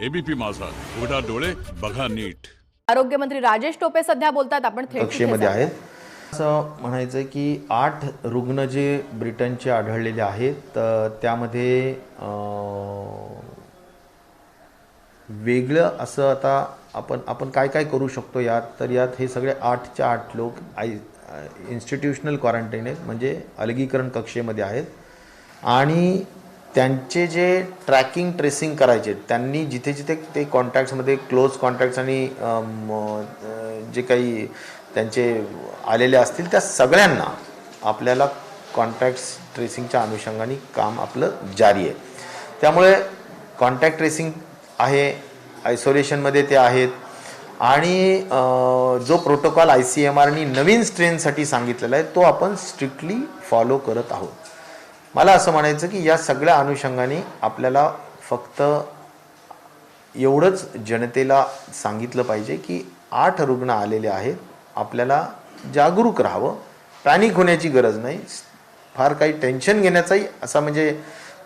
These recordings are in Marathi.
एबीपी माझा, उघडा डोळे बघा नीट. आरोग्यमंत्री राजेश टोपे सध्या बोलतात. आपण थेट कक्षेमध्ये आहेत. असं म्हणायचं आहे की 8 रुग्ण जे ब्रिटनचे आढळलेले आहेत, तर त्यामध्ये वेगळं असं आता आपण काय काय करू शकतो यात. तर यात हे सगळे 8च्या 8 लोक इन्स्टिट्यूशनल क्वारंटाईन आहेत, म्हणजे अलगीकरण कक्षेमध्ये आहेत. आणि त्यांचे जे ट्रॅकिंग ट्रेसिंग करायचे, त्यांनी जिथे जिथे ते कॉन्टॅक्ट्समध्ये क्लोज कॉन्टॅक्ट्स आणि जे काही त्यांचे आलेले असतील त्या सगळ्यांना आपल्याला कॉन्टॅक्ट्स ट्रेसिंगच्या अनुषंगाने काम आपलं जारी आहे. त्यामुळे कॉन्टॅक्ट ट्रेसिंग आहे, आयसोलेशनमध्ये ते आहेत. आणि जो प्रोटोकॉल ICMRनी नवीन स्ट्रेनसाठी सांगितलेला आहे तो आपण स्ट्रिक्टली फॉलो करत आहोत. मला असं म्हणायचं की या सगळ्या अनुषंगाने आपल्याला फक्त एवढंच जनतेला सांगितलं पाहिजे की 8 रुग्ण आलेले आहेत, आपल्याला जागरूक राहावं, पॅनिक होण्याची गरज नाही, फार काही टेन्शन घेण्याचाही असा म्हणजे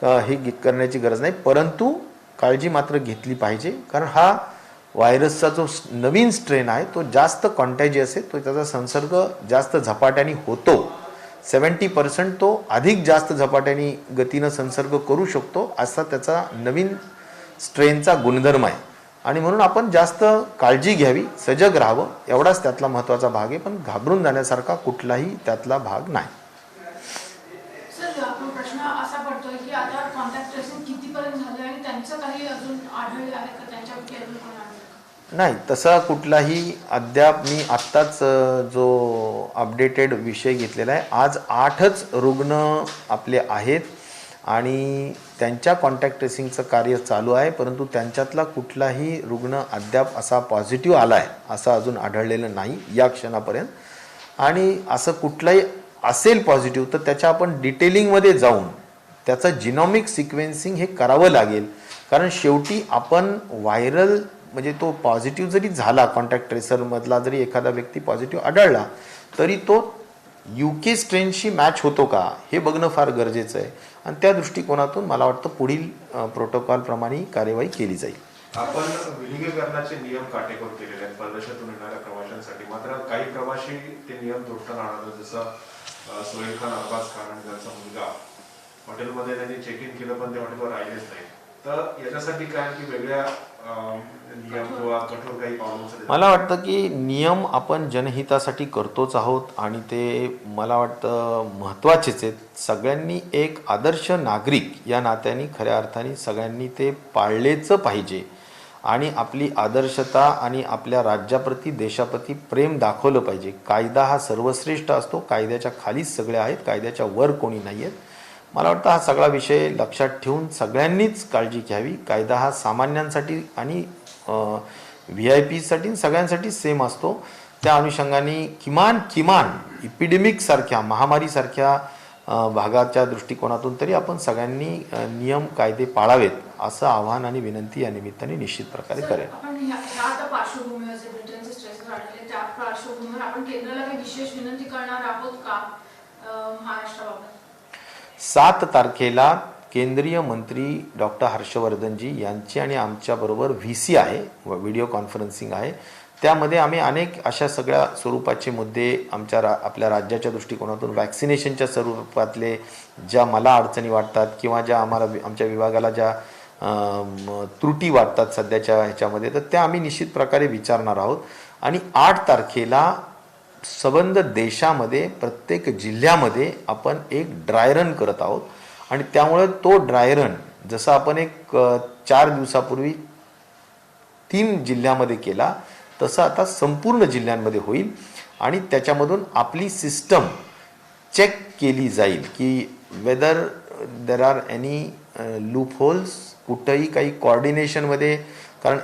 हे करण्याची गरज नाही, परंतु काळजी मात्र घेतली पाहिजे. कारण हा व्हायरसचा जो नवीन स्ट्रेन आहे तो जास्त कॉन्टॅजियस आहे, तो त्याचा संसर्ग जास्त झपाट्याने होतो. 70% तो अधिक जास्त झपाट्याने गतीनं संसर्ग करू शकतो असा त्याचा नवीन स्ट्रेनचा गुणधर्म आहे. आणि म्हणून आपण जास्त काळजी घ्यावी, सजग राहावं, एवढाच त्यातला महत्त्वाचा भाग आहे. पण घाबरून जाण्यासारखा कुठलाही त्यातला भाग नाही. सर, आपण प्रश्न असा पडतोय की आता कॉन्टॅक्ट ट्रेसिंग कितीपर्यंत झालं आणि त्यांचं काही अजून आढळले आहे का, त्यांच्यापैकी अजून कोण आढळलं? नाही, तसा कुठलाही अद्याप मी आत्ताच जो अपडेटेड विषय घेतलेला आहे, आज 8च रुग्ण आपले आहेत आणि त्यांच्या कॉन्टॅक्ट ट्रेसिंगचं कार्य चालू आहे. परंतु त्यांच्यातला कुठलाही रुग्ण अद्याप असा पॉझिटिव्ह आला आहे असं अजून आढळलेलं नाही या क्षणापर्यंत. आणि असं कुठलाही असेल पॉझिटिव्ह तर त्याच्या आपण डिटेलिंगमध्ये जाऊन त्याचं जिनॉमिक सिक्वेन्सिंग हे करावं लागेल. कारण शेवटी आपण व्हायरल म्हणजे तो पॉझिटिव्ह जरी झाला, कॉन्टॅक्ट ट्रेसरमधला जरी एखादा व्यक्ती पॉझिटिव्ह आढळला तरी तो UK स्ट्रेनशी मॅच होतो का हे बघणं फार गरजेचं आहे. आणि त्या दृष्टिकोनातून मला वाटतं पुढील प्रोटोकॉलप्रमाणे कार्यवाही केली जाईल. आपण विलगीकरणाचे नियम काटेकोर केलेले आहेत परदेशातून येणाऱ्या प्रवाशांसाठी. मात्र काही प्रवासी ते नियम तोडताना आढळतात. जसं सोहेल खान, अब्बास खान आणि त्यांचा मुलगा हॉटेलमध्ये त्यांनी चेक इन केलं पण ते हॉटेलवर राहिलेच नाही. तर याच्यासाठी काय की वेगळ्या नियम किंवा कठोर काही पावलं उचलले? मला वाटतं की नियम आपण जनहितासाठी करतोच आहोत आणि ते मला वाटतं महत्त्वाचेच आहेत. सगळ्यांनी एक आदर्श नागरिक या नात्याने खऱ्या अर्थाने सगळ्यांनी ते पाळलेच पाहिजे. आणि आपली आदर्शता आणि आपल्या राज्याप्रती देशाप्रती प्रेम दाखवलं पाहिजे. कायदा हा सर्वश्रेष्ठ असतो, कायद्याच्या खालीच सगळे आहेत, कायद्याच्या वर कोणी नाही आहेत. मला वाटतं हा सगळा विषय लक्षात ठेवून सगळ्यांनीच काळजी घ्यावी. कायदा हा सामान्यांसाठी आणि VIPसाठी सगळ्यांसाठी सेम असतो. त्या अनुषंगाने किमान इपिडेमिकसारख्या महामारीसारख्या भागाच्या दृष्टिकोनातून तरी आपण सगळ्यांनी नियम कायदे पाळावेत असं आवाहन आणि विनंती या निमित्ताने निश्चित प्रकारे करेल. आपण ह्या आता पार्श्वभूमीवर जे ब्रिटनचे स्ट्रेस आढळले त्या पार्श्वभूमीवर आपण केंद्राला काही विशेष विनंती करणार आहोत का महाराष्ट्राबाबत? 7 तारखेला केंद्रीय मंत्री डॉक्टर हर्षवर्धनजी यांची आणि आमच्याबरोबर VC आहे, व्हिडिओ कॉन्फरन्सिंग आहे. त्यामध्ये आम्ही अनेक अशा सगळ्या स्वरूपाचे मुद्दे आपल्या राज्याच्या दृष्टिकोनातून वॅक्सिनेशनच्या स्वरूपातले ज्या मला अडचणी वाटतात किंवा ज्या आमच्या विभागाला ज्या त्रुटी वाटतात सध्याच्या ह्याच्यामध्ये, तर त्या आम्ही निश्चित प्रकारे विचारणार आहोत. आणि 8 तारखेला संबंध देशामध्ये प्रत्येक जिल्ह्यामध्ये आपण एक ड्राय रन करत आहोत. आणि त्यामुळे तो ड्राय रन जसं आपण एक 4 दिवसापूर्वी 3 जिल्ह्यामध्ये केला तसं आता संपूर्ण जिल्ह्यांमध्ये होईल. आणि त्याच्यामधून आपली सिस्टम चेक केली जाईल की whether there are any loop holes, कुठंही काही कोऑर्डिनेशनमध्ये. कारण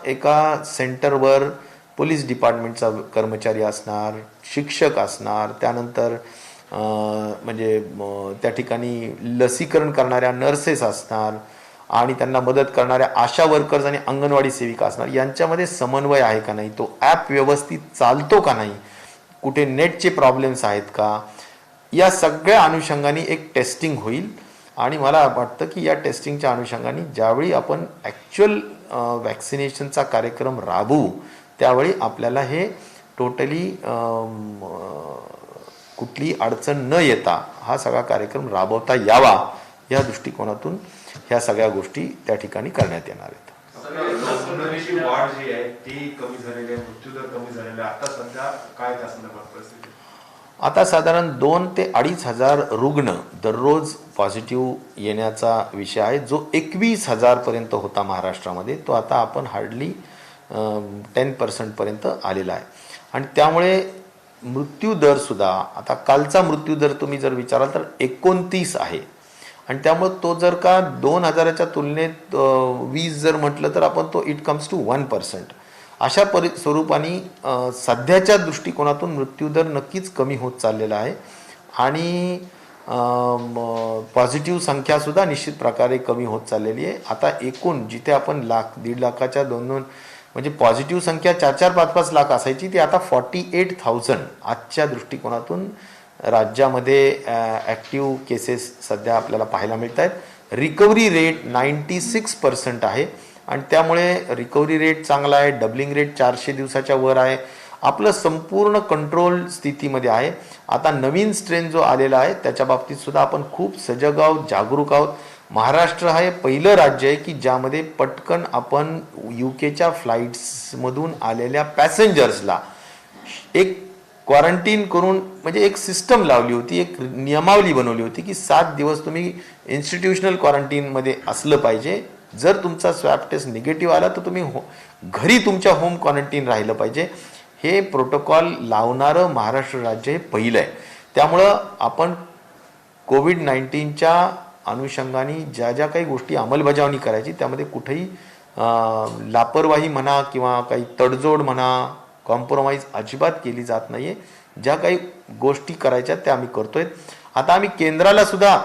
एका सेंटरवर पोलीस डिपार्टमेंटचा कर्मचारी असणार, शिक्षक असणार, त्यानंतर म्हणजे त्या ठिकाणी लसीकरण करणाऱ्या नर्सेस असणार आणि त्यांना मदत करणाऱ्या आशा वर्कर्स आणि अंगणवाडी सेविका असणार. यांच्यामध्ये समन्वय आहे का नाही, तो ॲप व्यवस्थित चालतो का नाही, कुठे नेटचे प्रॉब्लेम्स आहेत का, या सगळ्या अनुषंगाने एक टेस्टिंग होईल. आणि मला वाटतं की या टेस्टिंगच्या अनुषंगाने ज्यावेळी आपण ॲक्च्युअल वॅक्सिनेशनचा कार्यक्रम राबवू त्यावेळी आपल्याला हे टोटली कुठली अडचण न येता हा सगळा कार्यक्रम राबवता यावा या दृष्टिकोनातून ह्या सगळ्या गोष्टी त्या ठिकाणी करण्यात येणार आहेत. नोंदणीची वाढ जी आहे ती कमी झालेली आहे, मृत्यूदर कमी झालेला आहे. आता सध्या काय त्या संदर्भात परिस्थिती? आता साधारण 2 ते 2,500 रुग्ण दररोज पॉझिटिव्ह येण्याचा विषय आहे. जो 21,000 पर्यंत होता महाराष्ट्रामध्ये तो आता आपण हार्डली 10% पर्यंत आलेला आहे. आणि त्यामुळे मृत्यूदरसुद्धा आता कालचा मृत्यूदर तुम्ही जर विचाराल तर 29 आहे. आणि त्यामुळे तो जर का 2,000च्या तुलनेत 20 जर म्हटलं तर आपण तो इट कम्स टू 1%. अशा स्वरूपाने सध्याच्या दृष्टिकोनातून मृत्यूदर नक्कीच कमी होत चाललेला आहे. आणि पॉझिटिव्ह संख्यासुद्धा निश्चित प्रकारे कमी होत चाललेली आहे. आता एकूण जिथे आपण 1,00,000 लाखाच्या 2 म्हणजे पॉझिटिव्ह संख्या 4-4, 5-5 लाख असायची ती आता 48,000 आजच्या दृष्टिकोनातून राज्यामध्ये ॲक्टिव्ह केसेस सध्या आपल्याला पाहायला मिळत आहेत. रिकव्हरी रेट 96% आहे आणि त्यामुळे रिकव्हरी रेट चांगला आहे. डबलिंग रेट 400 दिवसाच्या वर आहे. आपलं संपूर्ण कंट्रोल स्थितीमध्ये आहे. आता नवीन स्ट्रेन जो आलेला आहे त्याच्या बाबतीत सुद्धा आपण खूप सजग आहोत, जागरूक आहोत. महाराष्ट्र हे पहिलं राज्य आहे की ज्यामध्ये पटकन आपण UKच्या फ्लाईट्समधून आलेल्या पॅसेंजर्सला एक क्वारंटीन करून म्हणजे एक सिस्टम लावली होती, एक नियमावली बनवली होती की 7 दिवस तुम्ही इन्स्टिट्यूशनल क्वारंटीनमध्ये असलं पाहिजे. जर तुमचा स्वॅब टेस्ट निगेटिव्ह आला तर तुम्ही घरी तुमच्या होम क्वारंटीन राहिलं पाहिजे. हे प्रोटोकॉल लावणारं महाराष्ट्र राज्य हे पहिलं आहे. त्यामुळं आपण कोविड-19च्या अनुषंगाने ज्या ज्या काही गोष्टी अंमलबजावणी करायची त्यामध्ये कुठेही लापरवाही म्हणा किंवा काही तडजोड म्हणा, कॉम्प्रोमाइज अजिबात केली जात नाही आहे. ज्या काही गोष्टी करायच्या त्या आम्ही करतोय. आता आम्ही केंद्राला सुद्धा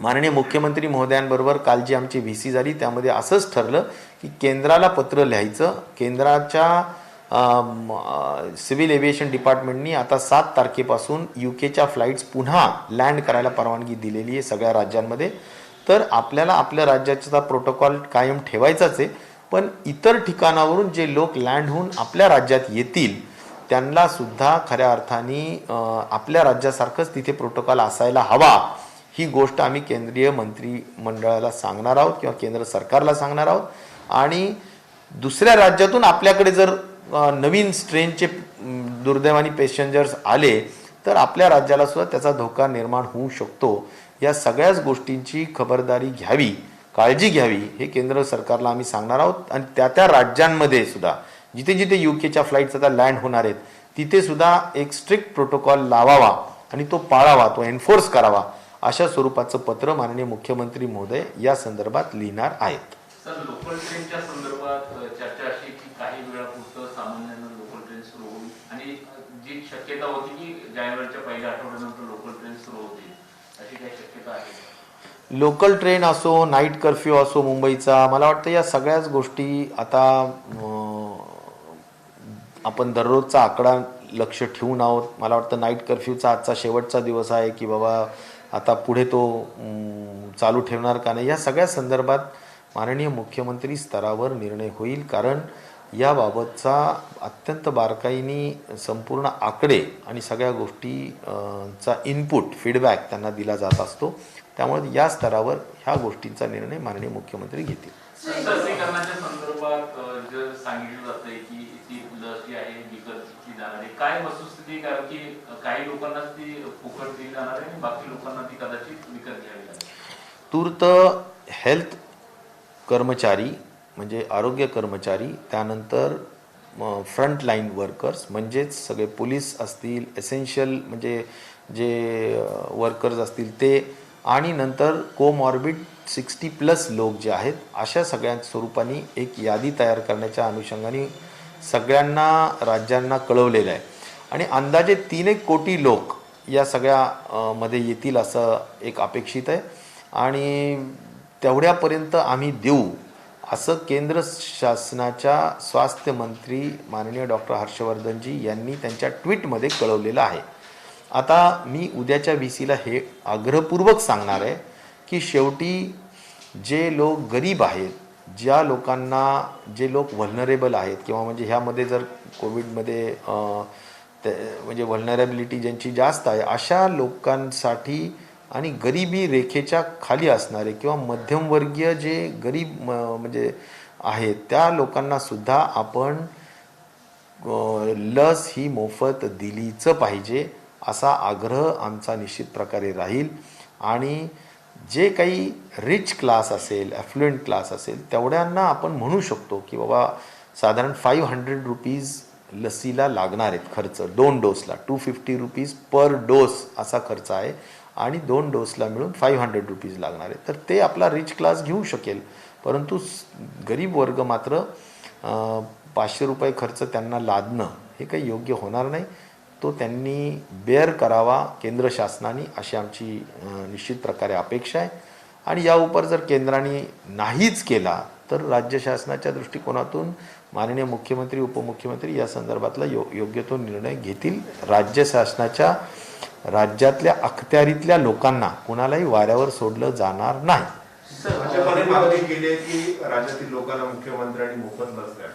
माननीय मुख्यमंत्री महोदयांबरोबर काल जी आमची VC झाली त्यामध्ये असंच ठरलं की केंद्राला पत्र लिहायचं. केंद्राच्या सिव्हिल एव्हिएशन डिपार्टमेंटनी आता 7 तारखेपासून UKच्या फ्लाईट्स पुन्हा लँड करायला परवानगी दिलेली आहे सगळ्या राज्यांमध्ये. तर आपल्याला आपल्या राज्याचा प्रोटोकॉल कायम ठेवायचाच आहे. पण इतर ठिकाणावरून जे लोक लँड होऊन आपल्या राज्यात येतील त्यांना सुद्धा खऱ्या अर्थाने आपल्या राज्यासारखंच तिथे प्रोटोकॉल असायला हवा ही गोष्ट आम्ही केंद्रीय मंत्रिमंडळाला सांगणार आहोत किंवा केंद्र सरकारला सांगणार आहोत. आणि दुसऱ्या राज्यातून आपल्याकडे जर नवीन स्ट्रेनचे दुर्दैवाने पॅसेंजर्स आले तर आपल्या राज्याला सुद्धा त्याचा धोका निर्माण होऊ शकतो. या सगळ्याच गोष्टींची खबरदारी घ्यावी, काळजी घ्यावी हे केंद्र सरकारला आम्ही सांगणार आहोत. आणि त्या राज्यांमध्ये सुद्धा जिथे जिथे UKच्या फ्लाईट्स आता लँड होणार आहेत तिथे सुद्धा एक स्ट्रिक्ट प्रोटोकॉल लावावा आणि तो पाळावा, तो एन्फोर्स करावा अशा स्वरूपाचं पत्र माननीय मुख्यमंत्री महोदय या संदर्भात लिहिणार आहेत. सर, लोकल ट्रेनच्या संदर्भात चर्चा अशी की काही वेळापुरतं सामान्यानं लोकल ट्रेन सुरू होईल आणि जी शक्यता होती की जानेवारीच्या पहिल्या आठवड्यानंतर लोकल ट्रेन सुरू होतील अशी काही शक्यता आहे? लोकल ट्रेन असो, नाईट कर्फ्यू असो मुंबईचा, मला वाटतं या सगळ्याच गोष्टी आता आपण दररोजचा आकडा लक्ष ठेवून आहोत. मला वाटतं नाईट कर्फ्यूचा आजचा शेवटचा दिवस आहे की बाबा आता पुढे तो चालू ठेवणार का नाही. या सगळ्या संदर्भात माननीय मुख्यमंत्री स्तरावर निर्णय होईल. कारण याबाबतचा अत्यंत बारकाईने संपूर्ण आकडे आणि सगळ्या गोष्टीचा इनपुट फीडबॅक त्यांना दिला जात असतो. त्यामुळे या स्तरावर ह्या गोष्टींचा निर्णय माननीय मुख्यमंत्री घेतील. लसीकरणाच्या संदर्भात जर सांगितलं जातंय की ती लस जी आहे विकत घेतली जाणार आहे, काय वस्तुस्थिती? कारण की काही लोकांनाच ती फुकट दिली जाणार आहे आणि बाकी लोकांना ती कदाचित विकत घ्यावी लागेल. तूर्त हेल्थ कर्मचारी म्हणजे आरोग्य कर्मचारी, त्यानंतर फ्रंटलाईन वर्कर्स म्हणजेच सगळे पोलीस असतील, एसेन्शियल म्हणजे जे वर्कर्स असतील ते, आणि नंतर कोमॉर्बिड 60+ लोक जे आहेत अशा सगळ्या स्वरूपाने एक यादी तयार करण्याच्या अनुषंगाने सगळ्यांना राज्यांना कळवलेलं आहे. आणि अंदाजे 3 कोटी लोक या सगळ्या मध्ये येतील असं एक अपेक्षित आहे. आणि तेवढ्यापर्यंत आम्ही देऊ असं केंद्र शासनाच्या स्वास्थ्य मंत्री माननीय डॉक्टर हर्षवर्धनजी यांनी त्यांच्या ट्विटमध्ये कळवलेलं आहे. आता मी उद्याच्या VCला हे आग्रहपूर्वक सांगणार आहे की शेवटी जे लोक गरीब आहेत, ज्या लोकांना, जे लोक व्हल्नरेबल आहेत किंवा म्हणजे ह्यामध्ये जर कोविडमध्ये म्हणजे व्हल्नरेबिलिटी ज्यांची जास्त आहे अशा लोकांसाठी आणि गरिबी रेखेच्या खाली असणारे किंवा मध्यमवर्गीय जे गरीब म्हणजे आहेत त्या लोकांना सुद्धा आपण लस ही मोफत दिलीच पाहिजे असा आग्रह आमचा निश्चित प्रकारे राहील. आणि जे काही रिच क्लास असेल, ॲफ्लुएंट क्लास असेल तेवढ्यांना आपण म्हणू शकतो की बाबा साधारण 500 रुपीज लसीला लागणार आहेत खर्च, 2 डोसला 250 रुपीज पर डोस असा खर्च आहे आणि 2 डोसला मिळून 500 रुपीज लागणार आहे. तर ते आपला रिच क्लास घेऊ शकेल, परंतु गरीब वर्ग मात्र 500 रुपये खर्च त्यांना लादणं हे काही योग्य होणार नाही. तो त्यांनी बेअर करावा केंद्र शासनाने अशी आमची निश्चित प्रकारे अपेक्षा आहे. आणि या उपर जर केंद्राने नाहीच केला तर राज्य शासनाच्या दृष्टिकोनातून माननीय मुख्यमंत्री, उपमुख्यमंत्री या संदर्भातला योग्य तो निर्णय घेतील. राज्य शासनाच्या राज्यातल्या अखत्यारीतल्या लोकांना कुणालाही वाऱ्यावर सोडलं जाणार नाही. भाजपने मागणी केली आहे की राज्यातील लोकांना मुख्यमंत्र्यांनी मोफत लस द्यावी.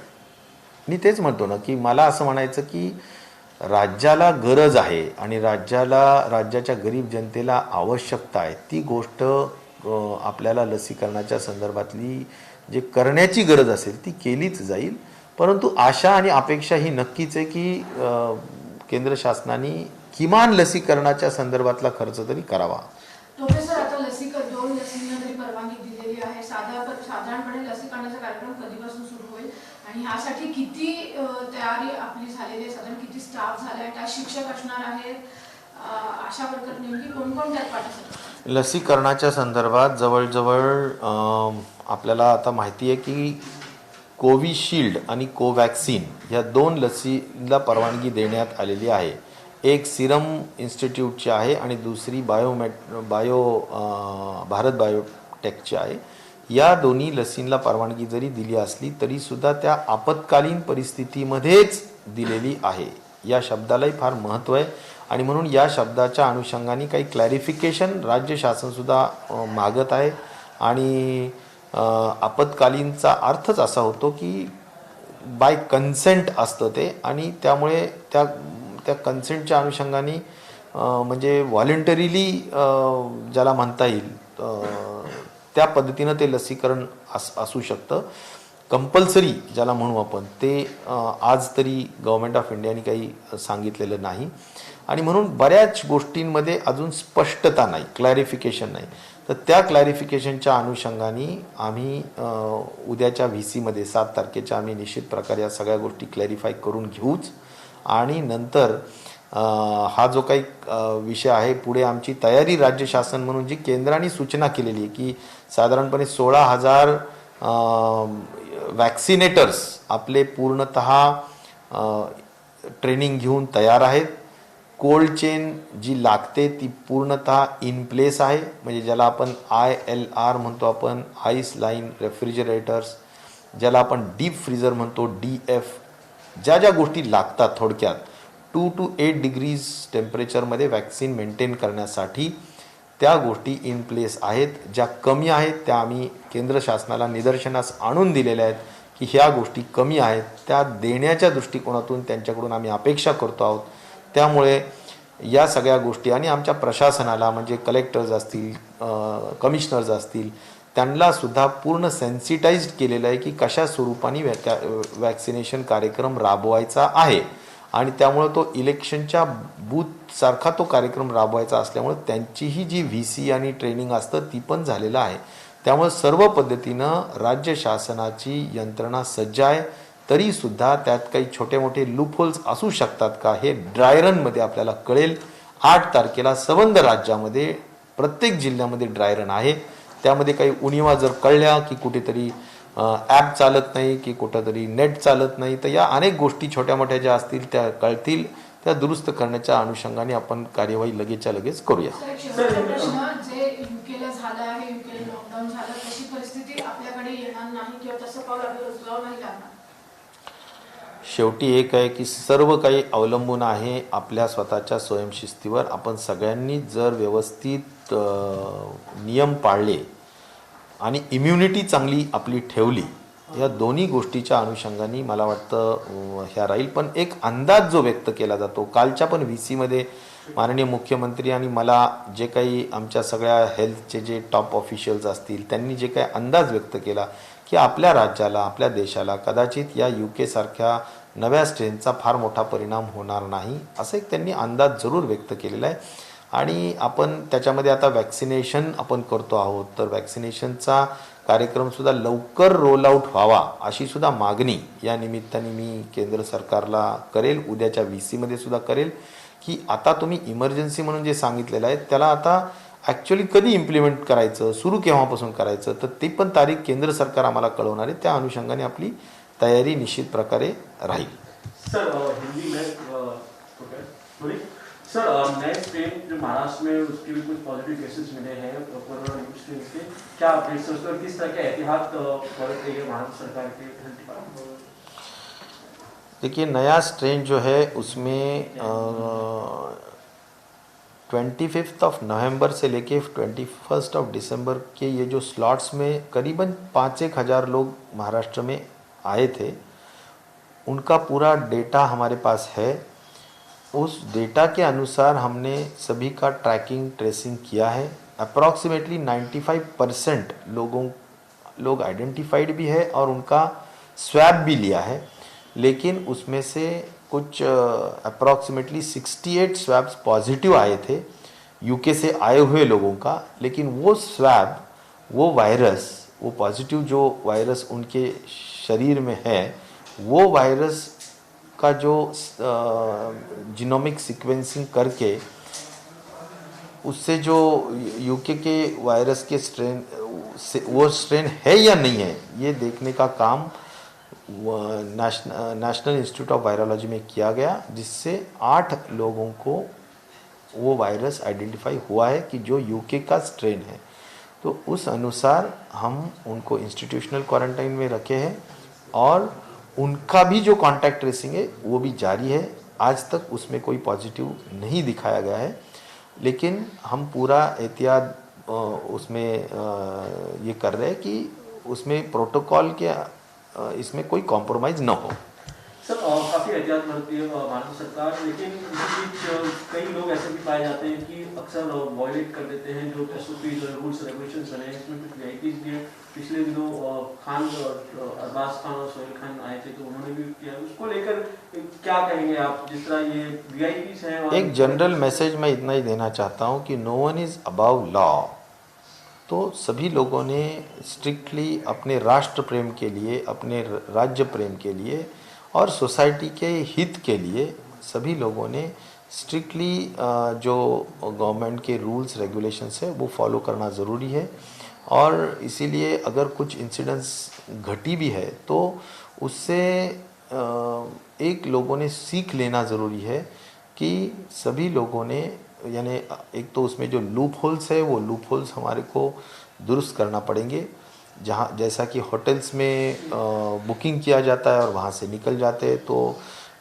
मी तेच म्हणतो ना की मला असं म्हणायचं की राज्याला गरज आहे आणि राज्याच्या गरीब जनतेला आवश्यकता आहे ती गोष्ट आपल्याला लसीकरणाच्या संदर्भातली जे करण्याची गरज असेल ती केलीच जाईल. परंतु आशा आणि अपेक्षा ही नक्कीच आहे की केंद्र शासनाने किमान लसीकरणाच्या संदर्भातला खर्च तरी करावा. प्रोफेसर, आता दोन लसींना तरी परवानगी दिलेली आहे. साधारणपणे लसीकरणाचा कार्यक्रम कधीपासून सुरू होईल आणि ह्यासाठी किती तयारी आपली झालेली आहे, साधारण किती स्टाफ झाला आहे, काय शिक्षक असणार आहेत, अशा प्रकारे नेमकी कोण कोण त्यात पार्टिसिपेट? लसीकरणाच्या संदर्भात जवळजवळ आपल्याला आता माहिती आहे की कोविशिल्ड आणि कोवॅक्सिन ह्या 2 लसीला परवानगी देण्यात आलेली आहे. एक सिरम इन्स्टिट्यूटची आहे आणि दुसरी भारत बायोटेकची आहे. या दोन्ही लसींना परवानगी जरी दिली असली तरीसुद्धा त्या आपत्कालीन परिस्थितीमध्येच दिलेली आहे. या शब्दालाही फार महत्त्व आहे आणि म्हणून या शब्दाच्या अनुषंगाने काही क्लॅरिफिकेशन राज्य शासनसुद्धा मागत आहे. आणि आपत्कालीनचा अर्थच असा होतो की बाय कन्सेंट असतं ते आणि त्यामुळे त्या कन्सेंटच्या अनुषंगाने म्हणजे व्हॉलेंटरीली ज्याला म्हणता येईल त्या पद्धतीनं ते लसीकरण असू शकतं. कंपल्सरी ज्याला म्हणू आपण ते आज तरी गव्हर्नमेंट ऑफ इंडियाने काही सांगितलेलं नाही आणि म्हणून बऱ्याच गोष्टींमध्ये अजून स्पष्टता नाही, क्लॅरिफिकेशन नाही. तर त्या क्लॅरिफिकेशनच्या अनुषंगाने आम्ही उद्याच्या VCमध्ये 7 तारखेच्या आम्ही निश्चित प्रकारे या सगळ्या गोष्टी क्लॅरिफाय करून घेऊच. आणि नंतर हा जो काही विषय आहे पुढे आमची तयारी राज्य शासन म्हणून जी केंद्राने सूचना केलेली आहे की साधारणपणे 16,000 वॅक्सिनेटर्स आपले पूर्णतः ट्रेनिंग घेऊन तयार आहेत. कोल्ड चेन जी लागते ती पूर्णतः इन प्लेस आहे, म्हणजे ज्याला आपण ILR म्हणतो, आपण आईस लाईन रेफ्रिजरेटर्स, ज्याला आपण डीप फ्रीजर म्हणतो DF, ज्या ज्या गोष्टी लागतात थोडक्यात 2 to 8 डिग्रीज टेम्परेचरमध्ये वॅक्सिन मेंटेन करण्यासाठी त्या गोष्टी इन प्लेस आहेत. ज्या कमी आहेत त्या आम्ही केंद्र शासनाला निदर्शनास आणून दिलेल्या आहेत की ह्या गोष्टी कमी आहेत, त्या देण्याच्या दृष्टिकोनातून त्यांच्याकडून आम्ही अपेक्षा करतो आहोत. त्यामुळे या सगळ्या गोष्टी आणि आमच्या प्रशासनाला म्हणजे कलेक्टर्स असतील, कमिशनर्स असतील, त्यांना सुद्धा पूर्ण सेन्सिटाइज्ड केलेलं आहे की कशा स्वरूपाने वॅक्सिनेशन कार्यक्रम राबवायचा आहे. आणि त्यामुळे तो इलेक्शनच्या बूथसारखा तो कार्यक्रम राबवायचा असल्यामुळे त्यांचीही जी VC आणि ट्रेनिंग असतं ती पण झालेलं आहे. त्यामुळे सर्व पद्धतीनं राज्य शासनाची यंत्रणा सज्ज आहे. तरीसुद्धा त्यात काही छोटे मोठे लूपहोल्स असू शकतात का हे ड्रायरनमध्ये आपल्याला कळेल. 8 तारखेला संबंध राज्यामध्ये प्रत्येक जिल्ह्यामध्ये ड्रायरन आहे. त्यामध्ये काही उणिवा जर कळल्या की कुठेतरी ॲप चालत नाही की कुठंतरी नेट चालत नाही तर या अनेक गोष्टी छोट्या मोठ्या ज्या असतील त्या कळतील. त्या दुरुस्त करण्याच्या अनुषंगाने आपण कार्यवाही लगेचच्या लगेच करूया. जे युकेला झालं आहे, युकेला लॉकडाऊन झालं, तशी परिस्थिती आपल्याकडे येणार नाही किंवा तसं पाऊल आपल्याला उचलावं नाही लागणार. शेवटी एक आहे की सर्व काही अवलंबून आहे आपल्या स्वतःच्या स्वयंशिस्तीवर. आपण सगळ्यांनी जर व्यवस्थित नियम पाळले आणि इम्युनिटी चांगली आपली ठेवली, या दोन्ही गोष्टीच्या अनुषंगाने मला वाटतं ह्या राहील. पण एक अंदाज जो व्यक्त केला जातो, कालच्या पण VCमध्ये माननीय मुख्यमंत्री आणि मला जे काही आमच्या सगळ्या हेल्थचे जे टॉप ऑफिशियल्स असतील त्यांनी जे काही अंदाज व्यक्त केला की आपल्या राज्याला, आपल्या देशाला कदाचित या UK सारख्या नव्या स्ट्रेनचा फार मोठा परिणाम होणार नाही, असं एक त्यांनी अंदाज जरूर व्यक्त केलेला आहे. आणि आपण त्याच्यामध्ये आता वॅक्सिनेशन आपण करतो आहोत, तर वॅक्सिनेशनचा कार्यक्रमसुद्धा लवकर रोल आऊट व्हावा अशी सुद्धा मागणी या निमित्ताने मी केंद्र सरकारला करेल. उद्याच्या VCमध्ये सुद्धा करेल की आता तुम्ही इमर्जन्सी म्हणून जे सांगितलेलं आहे त्याला आता ॲक्च्युली कधी इम्प्लिमेंट करायचं, सुरू केव्हापासून करायचं, तर ती पण तारीख केंद्र सरकार आम्हाला कळवणार आहे. त्या अनुषंगाने आपली तयारी निश्चित प्रकारे राहील. सर हिंदी में सॉरी सर, नए स्ट्रेन जो महाराष्ट्र में उसके भी कुछ पॉजिटिव केसेस मिले हैं कोरोना स्ट्रेन के, क्या अपडेट्स हैं उस पर, किस तरह के एहतियात बरत रही है महाराष्ट्र सरकार के हेल्थ डिपार्टमेंट? देखिए, नया स्ट्रेन जो है उसमें 25 नवंबर से लेके 21 दिसंबर के ये जो स्लॉट्स में करीबन 5-1 हज़ार लोग महाराष्ट्र में आए थे, उनका पूरा डेटा हमारे पास है. उस डेटा के अनुसार हमने सभी का ट्रैकिंग ट्रेसिंग किया है. अप्रॉक्सीमेटली 95% लोग आइडेंटिफाइड भी है और उनका स्वैब भी लिया है. लेकिन उसमें से कुछ अप्रॉक्सीमेटली 68 स्वैब्स पॉजिटिव आए थे UK से आए हुए लोगों का. लेकिन वो स्वैब, वो वायरस, वो पॉजिटिव जो वायरस उनके शरीर में है, वो वायरस का जो जीनोमिक सीक्वेंसिंग करके उससे जो UK के वायरस के स्ट्रेन से वो स्ट्रेन है या नहीं है, ये देखने का काम नेशनल इंस्टीट्यूट ऑफ वायरोलॉजी में किया गया, जिससे 8 लोगों को वो वायरस आइडेंटिफाई हुआ है कि जो UK का स्ट्रेन है. तो उस अनुसार हम उनको इंस्टीट्यूशनल क्वारंटाइन में रखे हैं और उनका भी जो कॉन्टैक्ट ट्रेसिंग है वो भी जारी है. आज तक उसमें कोई पॉजिटिव नहीं दिखाया गया है, लेकिन हम पूरा एहतियात उसमें ये कर रहे हैं कि उसमें प्रोटोकॉल के इसमें कोई कॉम्प्रोमाइज़ न हो. सर काफ़ी एहतियात बरतती है भारत सरकार, लेकिन कई लोग ऐसे भी पाए जाते हैं कि अक्सर वॉयलेट कर देते हैं जो SOP जो रूल्स रेगुलेशंस बने हैं. इसमें कुछ VIPs भी हैं. पिछले दिनों खान अरबाज खान और सोहेल खान आए थे तो उन्होंने भी किया. उसको लेकर क्या कहेंगे आप, जिस तरह ये VIPs हैं? और एक जनरल मैसेज मैं इतना ही देना चाहता हूँ कि no one is above law. तो सभी लोगों ने स्ट्रिक्टली अपने राष्ट्र प्रेम के लिए, अपने राज्य प्रेम के लिए और सोसाइटी के हित के लिए सभी लोगों ने स्ट्रिक्टली जो गवर्नमेंट के रूल्स रेगुलेशंस है वो फॉलो करना ज़रूरी है. और इसीलिए अगर कुछ इंसिडेंट्स घटी भी है तो उससे एक लोगों ने सीख लेना ज़रूरी है कि सभी लोगों ने, यानी एक तो उसमें जो लूप होल्स है वो लूप होल्स हमारे को दुरुस्त करना पड़ेंगे. जहाँ जैसा कि होटल्स में बुकिंग किया जाता है और वहाँ से निकल जाते हैं, तो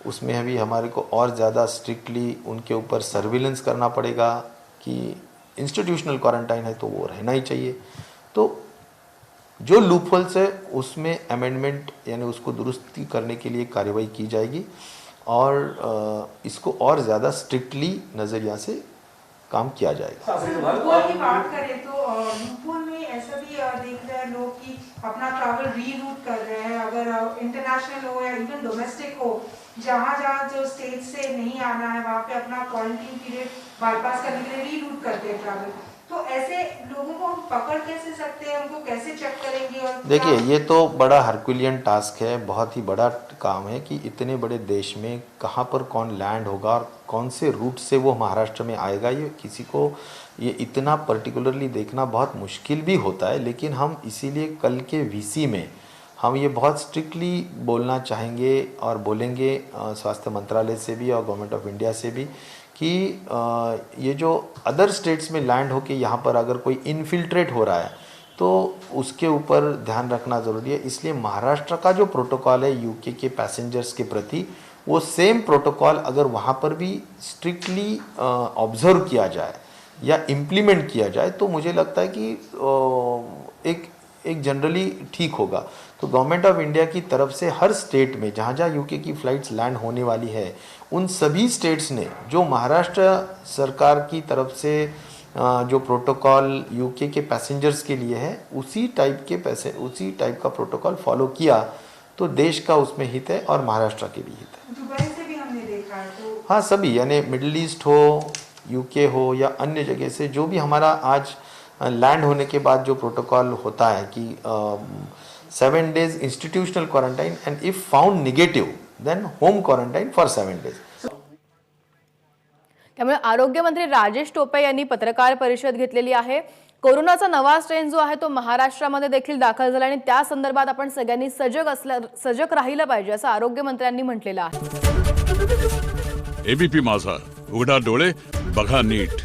उसमें अभी हमारे को और ज़्यादा स्ट्रिक्टली उनके ऊपर सर्विलेंस करना पड़ेगा कि इंस्टीट्यूशनल क्वारंटाइन है तो वो रहना ही चाहिए. तो जो लूप होल्स है उसमें अमेंडमेंट यानी उसको दुरुस्ती करने के लिए कार्रवाई की जाएगी और इसको और ज़्यादा स्ट्रिक्टली नज़रिया से काम किया जाएगा. लूपहोल की बात करें तो लूपहोल में ऐसा भी देख रहे हैं लोग कि अपना ट्रैवल रीरूट कर रहे हैं. अगर इंटरनेशनल हो या इवन डोमेस्टिक हो, जहाँ जो स्टेट से नहीं आना है वहाँ पे अपना क्वारंटीन पीरियड बाईपास करने के लिए रीरूट करते हैं ट्रैवल. तो ऐसे लोगों को हम पकड़ कैसे सकते हैं, उनको कैसे चेक करेंगे? और देखिए, ये तो बड़ा हरकुलियन टास्क है, बहुत ही बड़ा काम है कि इतने बड़े देश में कहाँ पर कौन लैंड होगा और कौन से रूट से वो महाराष्ट्र में आएगा, ये किसी को ये इतना पर्टिकुलरली देखना बहुत मुश्किल भी होता है. लेकिन हम इसीलिए कल के VC में हम ये बहुत स्ट्रिक्टली बोलना चाहेंगे और बोलेंगे स्वास्थ्य मंत्रालय से भी और गवर्नमेंट ऑफ इंडिया से भी कि ये जो अदर स्टेट्स में लैंड होके यहाँ पर अगर कोई इनफिल्ट्रेट हो रहा है तो उसके ऊपर ध्यान रखना ज़रूरी है। इसलिए महाराष्ट्र का जो प्रोटोकॉल है यूके के पैसेंजर्स के प्रति, वो सेम प्रोटोकॉल अगर वहाँ पर भी स्ट्रिक्टली ऑब्जर्व किया जाए या इम्प्लीमेंट किया जाए तो मुझे लगता है कि एक जनरली ठीक होगा। तो गवर्नमेंट ऑफ इंडिया की तरफ से हर स्टेट में जहाँ जहाँ यूके की फ़्लाइट्स लैंड होने वाली है, उन सभी स्टेट्स ने जो महाराष्ट्र सरकार की तरफ से जो प्रोटोकॉल यूके के पैसेंजर्स के लिए है उसी टाइप का प्रोटोकॉल फॉलो किया तो देश का उसमें हित है और महाराष्ट्र के भी हित है। दुबई से भी हमने देखा है तो हाँ, सभी, यानी मिडिल ईस्ट हो, यूके हो या अन्य जगह से जो भी हमारा आज लैंड होने के बाद जो प्रोटोकॉल होता है कि 7 days institutional quarantine and if found negative then home quarantine for 7 days। त्यामुळे आरोग्यमंत्री राजेश टोपे यांनी पत्रकार परिषद घेतलेली आहे। कोरोनाचा नवा स्ट्रेन जो आहे तो महाराष्ट्रामध्ये देखील दाखल झाला आणि त्या संदर्भात आपण सगळ्यांनी सजग राहिलं पाहिजे असं आरोग्यमंत्र्यांनी म्हटलेलं आहे। एबीपी माझा, उघडा डोळे बघा नीट।